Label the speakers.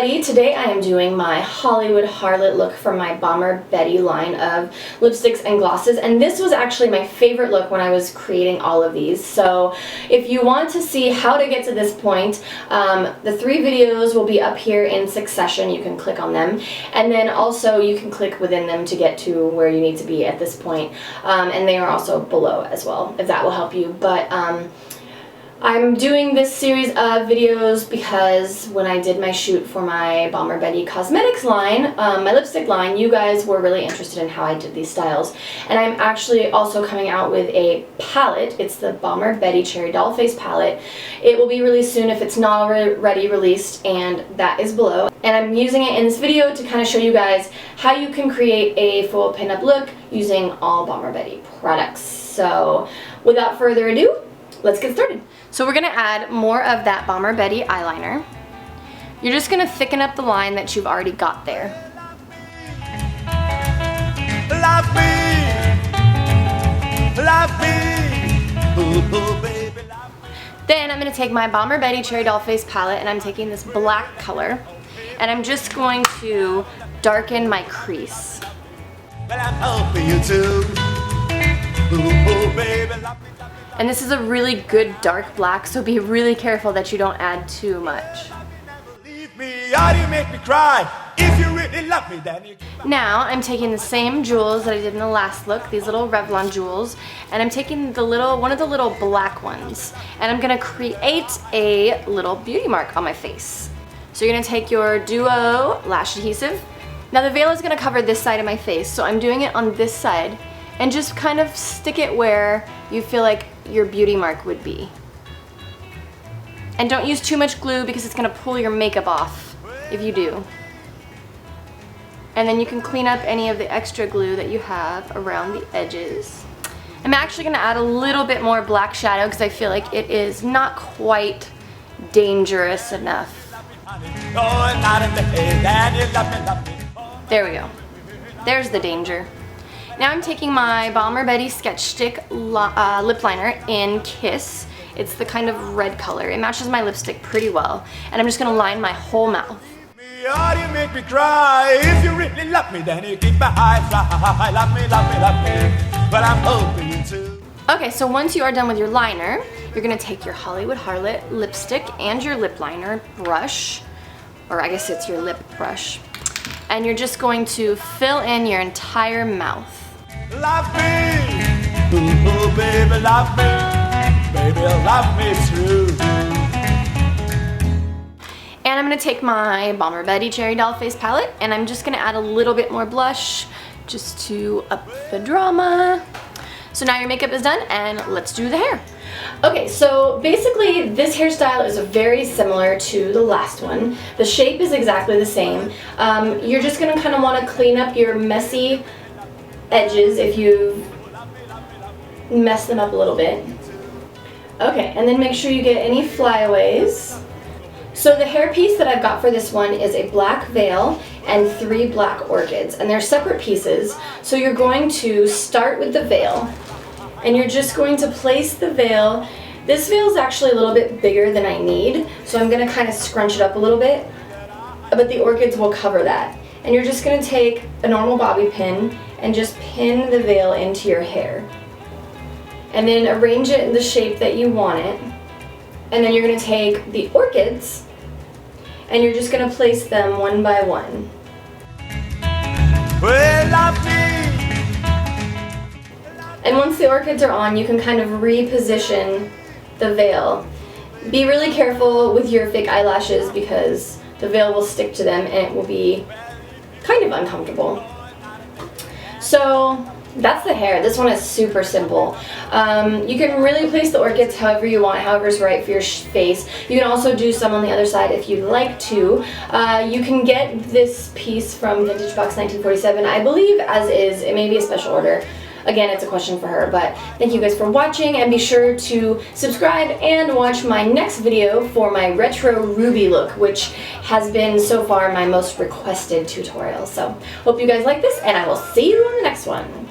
Speaker 1: everybody! Today I am doing my Hollywood Harlot look from my Bomber Betty line of lipsticks and glosses, and this was actually my favorite look when I was creating all of these. So if you want to see how to get to this point, the 3 videos will be up here in succession. You can click on them, and then also you can click within them to get to where you need to be at this point, and they are also below as well, if that will help you. But I'm doing this series of videos because when I did my shoot for my Bomber Betty Cosmetics line, my lipstick line, you guys were really interested in how I did these styles. And I'm actually also coming out with a palette. It's the Bomber Betty Cherry Dollface palette. It will be released soon if it's not already released, and that is below. And I'm using it in this video to kind of show you guys how you can create a full pinup look using all Bomber Betty products. So without further ado, let's get started. So we're going to add more of that Bomber Betty eyeliner. You're just going to thicken up the line that you've already got there. Love me. Ooh, ooh, baby, love me. Then I'm going to take my Bomber Betty Cherry Dollface palette, and I'm taking this black color, and I'm just going to darken my crease. Well, I'm hoping you too. Ooh, ooh, baby, love me. And this is a really good dark black, so be really careful that you don't add too much. Now I'm taking the same jewels that I did in the last look, these little Revlon jewels, and I'm taking one of the little black ones, and I'm gonna create a little beauty mark on my face. So you're gonna take your Duo lash adhesive. Now the veil is gonna cover this side of my face, so I'm doing it on this side, and just kind of stick it where you feel like your beauty mark would be. And don't use too much glue because it's gonna pull your makeup off if you do. And then you can clean up any of the extra glue that you have around the edges. I'm actually gonna add a little bit more black shadow because I feel like it is not quite dangerous enough. There we go. There's the danger. Now I'm taking my Bomber Betty Sketch Stick lip liner in Kiss. It's the kind of red color. It matches my lipstick pretty well. And I'm just going to line my whole mouth. Okay, so once you are done with your liner, you're going to take your Hollywood Harlot lipstick and your lip liner brush, or I guess it's your lip brush, and you're just going to fill in your entire mouth. Love me, ooh, baby, love me, baby, love me true. And I'm gonna take my Bomber Betty Cherry Dollface palette, and I'm just gonna add a little bit more blush just to up the drama. So now your makeup is done, and let's do the hair. Okay, so basically this hairstyle is very similar to the last one. The shape is exactly the same. You're just gonna kind of want to clean up your messy edges if you've messed them up a little bit. Okay, and then make sure you get any flyaways. So the hair piece that I've got for this one is a black veil and 3 black orchids, and they're separate pieces. So you're going to start with the veil, and you're just going to place the veil. This veil is actually a little bit bigger than I need, so I'm going to kind of scrunch it up a little bit, but the orchids will cover that. And you're just going to take a normal bobby pin and just pin the veil into your hair. And then arrange it in the shape that you want it. And then you're going to take the orchids and you're just going to place them one by one. And once the orchids are on, you can kind of reposition the veil. Be really careful with your fake eyelashes because the veil will stick to them and it will be kind of uncomfortable. So that's the hair. This one is super simple. You can really place the orchids however you want, however's right for your face. You can also do some on the other side if you'd like to. You can get this piece from Vintage Box 1947, I believe, as is. It may be a special order. Again, it's a question for her, but thank you guys for watching, and be sure to subscribe and watch my next video for my retro ruby look, which has been so far my most requested tutorial. So hope you guys like this, and I will see you on the next one.